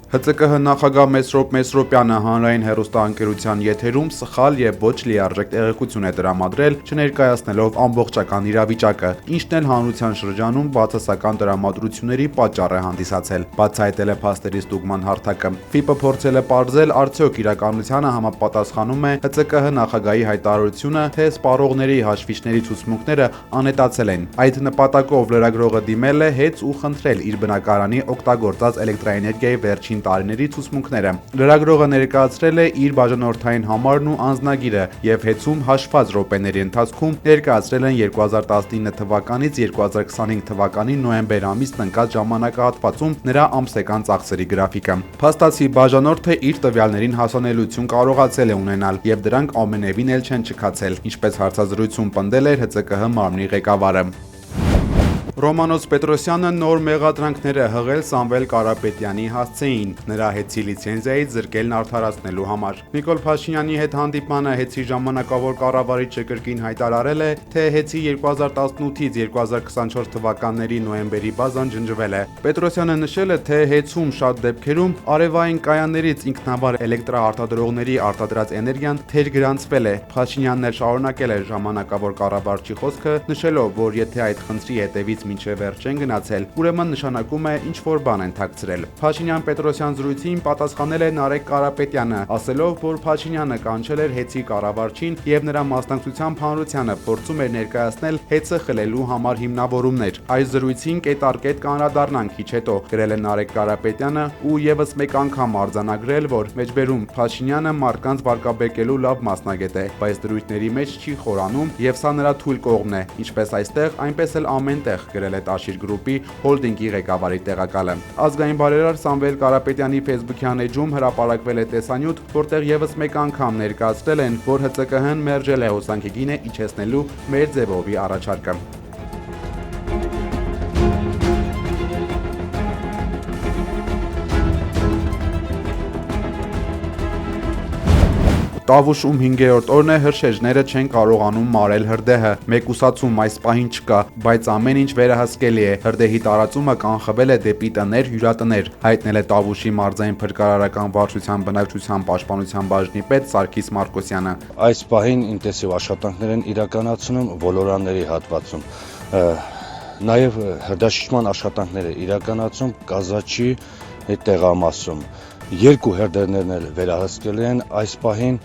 ՀԾԿՀ նախագահ Մեսրոպ Մեսրոպյանը հանրային հեռուստաընկերության եթերում սխալ եւ ոչ լիարժեք տեղեկություն է տրամադրել, չներկայացնելով ամբողջական իրավիճակը, ինչն էլ հանրության շրջանում բացասական տրամադրությունների պատճառ է հանդիսացել, բացահայտել է փաստերի ստուգման հարթակը։ ՖԻՊ-ը փորձել է պարզել, արդյոք իրականությանը համապատասխանում է ՀԾԿՀ նախագահի հայտարարությունը, թե սպառողների հաշվիչների ցուցմունքները անհետացել են։ Այդ նպատակով լրագրողը դիմել է ՀԵԾ ու խնդրել իր բնակարանի օգտագործած էլեկտրաէներգիայի վերջին տարիների ցուցմունքները։ Լրագրողը ներկայացրել է իր բաժանորդային համարն ու անձնագիրը եւ ՀԵՑ-ում հաշված րոպեների ընթացքում ներկայացրել են 2019 թվականից 2025 թվականի նոյեմբեր ամիսն ընկած ժամանակահատվածում նրա ամսական ծախսերի գրաֆիկը։ Փաստացի բաժանորդը իր տվյալներին հասանելիություն կարողացել է ունենալ եւ դրանք ամենևին էլ չեն չքացել, ինչպես հարցազրույցում պնդել էր ՀԾԿՀ մարմնի ղեկավարը։ Ռոմանոս Պետրոսյանը նոր մեղադրանքներ է հղել Սամվել Կարապետյանի հասցեին, նրա ՀԵՑ-ի լիցենզիայից զրկելն արդարացնելու համար։ Նիկոլ Փաշինյանի հետ հանդիպմանը ՀԵՑ-ի ժամանակավոր կառավարիչը կրկին հայտարարել է, թե ՀԵՑ-ի 2018-ից 2024 թվականների նոյեմբերի բազան ջնջվել է։ Պետրոսյանը նշել է, թե ՀԵՑ-ում շատ դեպքերում արևային կայաններից ինքնավար էլեկտրաարտադրողների արտադրած էներգիան թերգրանցվել է։ Փաշինյանն էլ շարունակել է ժամանակավոր կառավարչի խոսքը, նշելով, որ եթե այդ խնդրի հետևից մինչև վերջ չեն գնացել, ուրեմն նշանակում է ինչ-որ բան են թաքցրել։ Փաշինյան-Պետրոսյան զրույցին պատասխանել է Նարեկ Կարապետյանը, ասելով, որ Փաշինյանը կանչել էր ՀԵՑ-ի կառավարչին եւ նրա մասնակցությամբ հանրությանը փորձում էր ներկայացնել ՀԵՑ-ը խլելու համար հիմնավորումներ։ Այս զրույցին կետ-առ-կետ կանրադառնանք քիչ հետո, գրել է Նարեկ Կարապետյանը ու եւս մեկ անգամ արձանագրել, որ մեջբերում Փաշինյանը մարդկանց վարկաբեկելու լավ մասնագետ է, բայց դրույթների մեջ չի խորանում եւ սա նրա թույլ կողմն է, ինչպես այստեղ, այնպես էլ ամենտեղ, գրել է Տաշիր գրուպի հոլդինգի ղեկավարի տեղակալը։ Ազգային բարերար Սամվել Կարապետյանի ֆեյսբուքյան էջում հրապարակվել է տեսանյութ, որտեղ եւս մեկ անգամ ներկայացրել են, որ ՀԾԿՀ-ն մերժել է հոսանքի գինը իջեցնելու Մերձևովի առաջարկը։ Տավուշում 5-րդ օրն է հրշեջները չեն կարողանում մարել հրդեհը։ Մեկուսացում այս պահին չկա, բայց ամեն ինչ վերահսկելի է։ Հրդեհի տարածումը կանխվել է դեպի տներ, հյուրատներ, հայտնել է Տավուշի մարզային փրկարարական վարչության բնակչության պաշտպանության բաժնի պետ Սարգիս Մարկոսյանը։ Այս պահին ինտենսիվ աշխատանքներ են իրականացնում ոլորանների հատվածում։ Նաև հրդեհաշիջման աշխատանքներ է իրականացում Կազաչի տեղամասում։ Երկու հրդեհներն էլ վերահսկել են այս պահին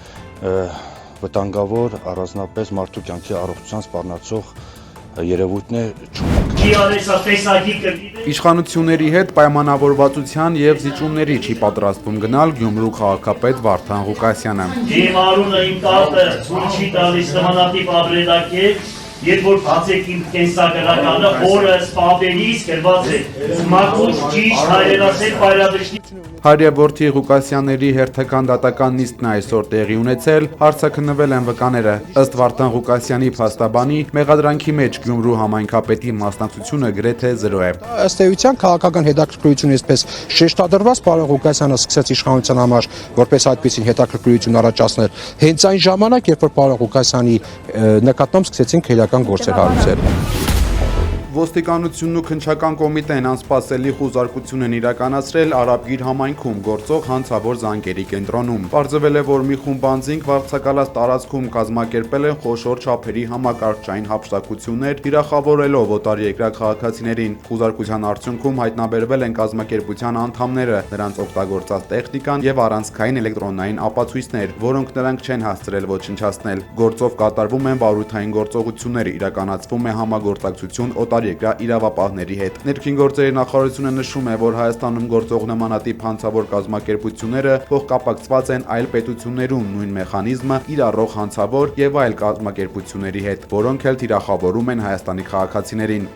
վտանգավոր առանձնապես մարդու կյանքի առողջության սպառնացող երևույթներ չունեն։ Իշխանությունների հետ պայմանավորվածության եւ զիջումների չի պատրաստվում գնալ Գյումրու քաղաքապետ Վարդան Ղուկասյանը։ Դիմարունը իմ տալը ցույց չի տալիս նմանատիպ ապրելակերպ, երբ որ բացեք իմ կենսագրականը, օրը սպաբելիս գրված է մաքուր ճիշտ հայրենասեր պայրադրշտի։ Հարյակորդի Ղուկասյանների հերթական դատական նիստն այսօր տեղի ունեցել, հարցաքննվել են վկաները։ Ըստ Վարդան Ղուկասյանի փաստաբանի, մեղադրանքի մեջ Գյումրու համայնքապետի մասնակցությունը գրեթե 0 է։ Ըստ էության քաղաքական հետաքրքրություն այսպես շեշտադրված պարոն Ղուկասյանը սկսեց իշխանության համար որպես այդպիսին հետաքրքրություն առաջացնել հենց այն ժամանակ, երբ որ պարոն Ղուկասյանի նկատմամբ սկսեցին քրեական գործեր հարուցել։ Ոստիկանությունն ու քննչական կոմիտեն անսպասելի խուզարկություն են իրականացրել Արաբգիր համայնքում գործող հանցավոր զանգերի կենտրոնում։ Պարզվել է, որ մի խումբ անձինք վարձակալած տարածքում կազմակերպել են խոշոր չափերի համակարգչային հափշտակություններ, թիրախավորելով օտարերկրյա քաղաքացիներին։ Խուզարկության արդյունքում հայտնաբերվել են կազմակերպության անդամները, նրանց օգտագործած տեխնիկան եւ առանցքային էլեկտրոնային ապացույցներ, որոնք նրանք չեն հասցրել ոչնչացնել։ Գործով կատարվում են բարույթային գործողություններ, իրականացվում է համագործակցություն երկրյա իրավապահների հետ։ Ներքին գործերի նախարարությունը նշում է, որ Հայաստանում գործող նմանատիպ հանցավոր կազմակերպությունները փոխկապակցված են այլ պետություններում նույն մեխանիզմը իրառող հանցավոր եւ այլ կազմակերպությունների հետ, որոնք էլ թիրախավորում են Հայաստանի քաղաքացիներին։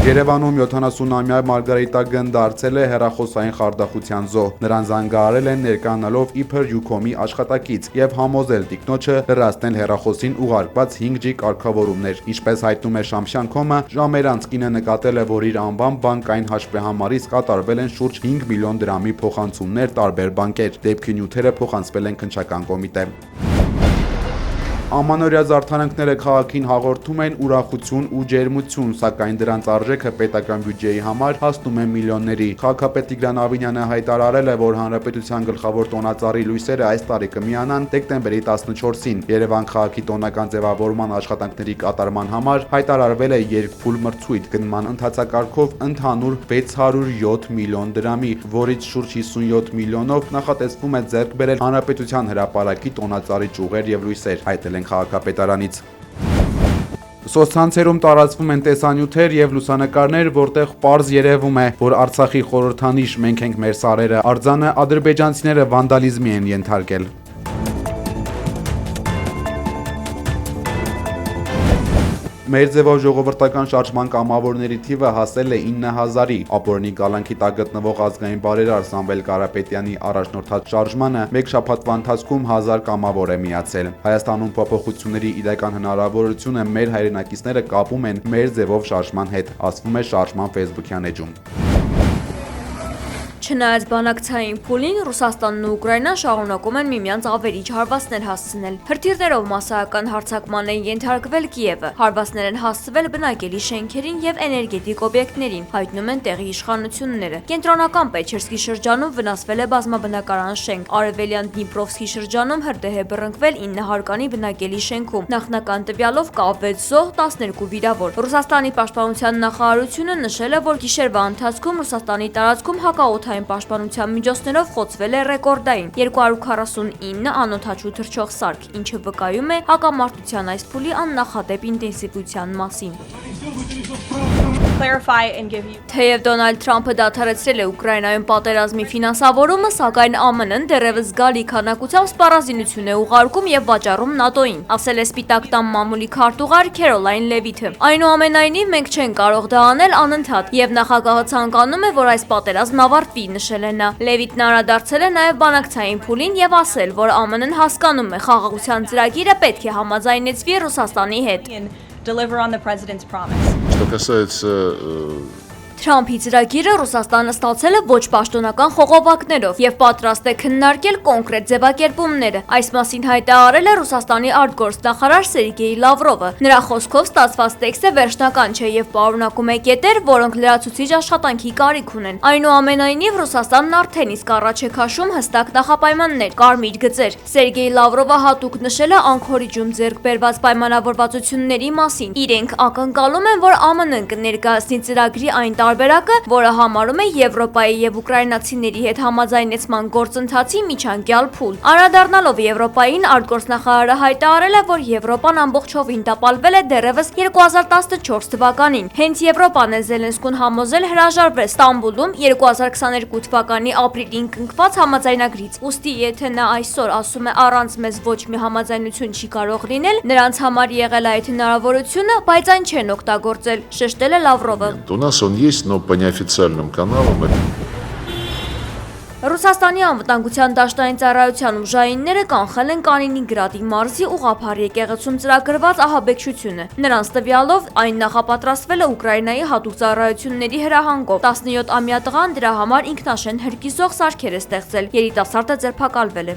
Երևանում 70-ամյա Մարգարիտա Գ-ն դարձել է հեռախոսային խարդախության զոհ։ Նրան զանգահարել են ներկայանալով իբր Յուքոմի աշխատակից եւ համոզել տիկնոջը լրացնել հեռախոսին ուղարկված 5G կարգավորումներ։ Ինչպես հայտնում է Շամշյան.com-ը, ժամեր անց կինը նկատել է, որ իր անվամբ բանկային հաշվեհամարից կատարվել են շուրջ 5 միլիոն դրամի փոխանցումներ տարբեր բանկեր։ Դեպքի նյութերը փոխանցվել են քննչական կոմիտե։ Ամանորյա զարդարանքները քաղաքին հաղորդում են ուրախություն ու ջերմություն, սակայն դրանց արժեքը պետական բյուջեի համար հասնում է միլիոնների։ Քաղաքապետ Տիգրան Ավինյանը հայտարարել է, որ հանրապետության գլխավոր տոնածառի լույսերը այս տարի կմիանան դեկտեմբերի 14-ին։ Երևան քաղաքի տոնական ձևավորման աշխատանքների կատարման համար հայտարարվել է երկփուլ մրցույթ գնման ընթացակարգով ընդհանուր 607 միլիոն դրամի, որից շուրջ 57 միլիոնով նախատեսվում է ձեռք բերել հանրապետության հրապարակի տոնածառի ճյուղեր եւ լույսեր, հայտնել են քաղաքապետարանից։ Սոցցանցերում տարածվում են տեսանյութեր եւ լուսանկարներ, որտեղ պարզ երևում է, որ Արցախի խորհրդանիշ «Մենք ենք մեր սարերը» արձանը ադրբեջանցիները վանդալիզմի են ենթարկել։ Մեր ձևով ժողովրդական շարժման կամավորների թիվը հասել է 9000-ի։ Ապօրինի կալանքի տակ գտնվող ազգային բարերար Սամվել Կարապետյանի առաջնորդած շարժմանը մեկ շաբաթվա ընթացքում 1000 կամավոր է միացել։ Հայաստանում փոփոխությունների իրական հնարավորությունը մեր հայրենակիցները կապում են մեր ձևով շարժման հետ, ասվում է շարժման Facebook-յան էջում։ Չնայած բանակցային փուլին, Ռուսաստանն ու Ուկրաինան շարունակում են միմյանց ավերիչ հարվածներ հասցնել։ Հրթիռներով մասսայական հարձակման են ենթարկվել Կիևը, հարվածներ են հասցվել բնակելի շենքերին եւ էներգետիկ օբյեկտներին, հայտնում են տեղի իշխանությունները։ Կենտրոնական Պեչերսկի շրջանում վնասվել է բազմաբնակարան շենք, արևելյան Դնիպրովսկի շրջանում հրդեհ է բռնկվել 9 հարկանի բնակելի շենքում։ Նախնական տվյալով կա 6 զոհ, 12 վիրավոր։ Ռուսաստանի պաշտպանության նախարարությունը նշել է, որ գիշերվա ընթացքում Ռուսաստանի տարածքում հակաօդային պաշտպանության միջոցներով խոցվել է ռեկորդային 249 անօդաչու թռչող սարք, ինչը վկայում է հակամարտության այս փուլի աննախադեպ ինտենսիվության մասին։ Թեև Դոնալդ Թրամփը դադարեցրել է Ուկրաինայում պատերազմի ֆինանսավորումը, սակայն ԱՄՆ-ն դեռևս զգալի քանակությամբ սպառազինություն է ուղարկում եւ վաճառում ՆԱՏՕ-ին, ասել է Սպիտակ տան մամուլի քարտուղար Քերոլայն Լևիթը։ Այնուամենայնիվ, մենք չենք կարող դա անել անընդհատ, եւ նախագահը ցանկանում է, որ այս պատերազմն ավարտվի, նշել է նա։ Լևիթն անդրադարձել է նաեւ բանակցային փուլին եւ ասել, որ ԱՄՆ-ն հասկանում է խաղաղության ծրագիրը պետք է համաձայնեցվի Ռուսաստանի հետ։ Deliver on the president's promise. Что касается Թրամփի ծրագիրը Ռուսաստանը ստացել է ոչ պաշտոնական խողովակներով եւ պատրաստ է քննարկել կոնկրետ ձևակերպումները։ Այս մասին հայտարարել է Ռուսաստանի արտգործնախարար Սերգեյ Լավրովը։ Նրա խոսքով ստացված տեքստը վերջնական չէ եւ պարունակում է կետեր, որոնք լրացուցիչ աշխատանքի կարիք ունեն։ Այնուամենայնիվ Ռուսաստանն արդեն իսկ առաջ է քաշում հստակ նախապայմաններ, կարմիր գծեր։ Սերգեյ Լավրովը հատուկ նշել է Անկորիջում ձեռք բերված պայմանավորվածությունների մասին։ Իրենք ակնկալում են, որ ԱՄՆ-ն կներկայացնի ծրագրի այն տարբերակը, որը համարում է Եվրոպայի եւ ուկրաինացիների հետ համաձայնեցման գործընթացի միջանկյալ փուլ։ Անդրադառնալով Եվրոպային, արտգործնախարարը հայտարարել է, որ Եվրոպան ամբողջովին տապալվել է դեռևս 2014 թվականին։ Հենց Եվրոպան է Զելենսկուն համոզել հրաժարվել Ստամբուլում 2022 թվականի ապրիլին կնքված համաձայնագրից։ Ուստի եթե նա այսօր ասում է առանց մեզ ոչ մի համաձայնություն չի կարող լինել, նրանց համար եղել է այդ հնարավորությունը, բայց այն չեն օգտագործել, շեշտել է Լավրովը։ у нас он есть, но по неофициальным каналам. Ռուսաստանի անվտանգության դաշտային ծառայության ուժայինները կանխել են Կալինինգրադի մարզի ուղղափառ եկեղեցում ծրագրված ահաբեկչությունը։ Նրանց տվյալով այն նախապատրաստվել է Ուկրաինայի հատուկ ծառայությունների հրահանգով։ 17-ամյա տղան դրա համար ինքնաշեն հրկիզող սարքեր է ստեղծել։ Երիտասարդը ձերբակալվել է։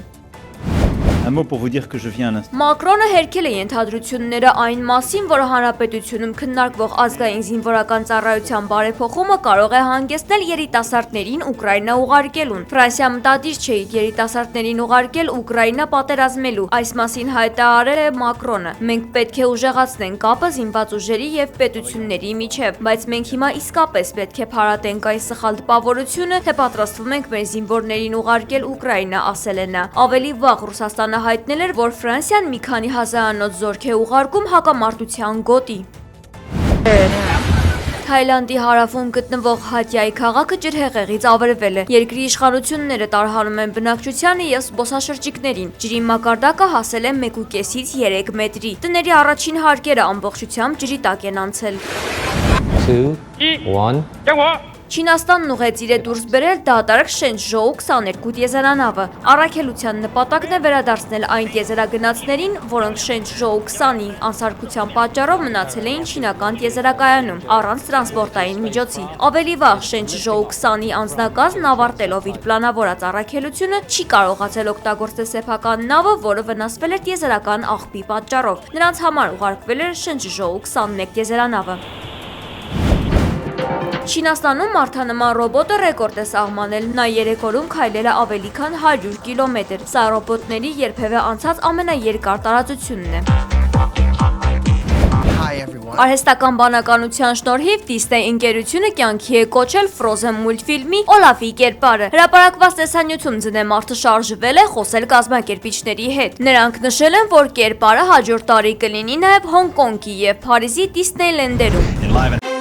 Մակրոնը հերքել է ենթադրությունները այն մասին, որ հանրապետությունում քննարկվող ազգային զինվորական ծառայության բարեփոխումը կարող է հանգեցնել երիտասարդներին Ուկրաինա ուղարկելուն։ Ֆրանսիա մտադիր չէ երիտասարդներին ուղարկել Ուկրաինա պատերազմելու։ Այս մասին հայտարարել է Մակրոնը։ Մենք պետք է ուժեղացնենք կապը զինված ուժերի եւ պետությունների միջև, բայց մենք հիմա իսկապես պետք է փարատենք այս սխալ տպավորությունը, թե պատրաստվում ենք մեր զինվորներին ուղարկել Ուկրաինա, ասել է նա։ Ավելի վաղ Ռուսաստանը հայտնել էր, որ Ֆրանսիան մի քանի հազարանոց զորք է ուղարկում հակամարտության գոտի։ Թայլանդի հարավում գտնվող Հատյայի քաղաքը ջրհեղեղից ավերվել է։ Երկրի իշխանությունները տարհանում են բնակչությանը եւ զբոսաշրջիկներին։ Ջրի մակարդակը հասել է 1.5-ից 3 մետրի։ Տների առաջին հարկերը ամբողջությամբ ջրի տակ են անցել։ Չինաստանն ուղեցիր է դուրս բերել դատարկ Շենչժոու 22 տիեզերանավը։ Առաքելության նպատակն է վերադարձնել այն տիեզերագնացներին, որոնք Շենչժոու 20-ի անսարքության պատճառով մնացել էին չինական տիեզերակայանում առանց տրանսպորտային միջոցի։ Ավելի վաղ Շենչժոու 20-ի անձնակազմն ավարտելով իր պլանավորած առաքելությունը չի կարողացել օգտագործել սեփական նավը, որը վնասվել էր տիեզերական աղբի պատճառով։ Նրանց համար ուղարկվել էր Շենչժոու 21 տիեզերանավը։ Չինաստանում մարդանման ռոբոտը ռեկորդ է սահմանել, նա 3 օրում քայլել է ավելի քան 100 կիլոմետր։ Սա ռոբոտների երբևէ անցած ամենաերկար տարածությունն է։ Արհեստական բանականության շնորհիվ Disney ընկերությունը կյանքի է կոչել Frozen մուլտֆիլմի Օլաֆի կերպարը։ Հրապարակված տեսանյութում ձնեմարդը շարժվել է խոսել կազմակերպիչների հետ։ Նրանք նշել են, որ կերպարը հաջորդ տարի կլինի նաև Հոնկոնգի և Փարիզի Disneyland-երում։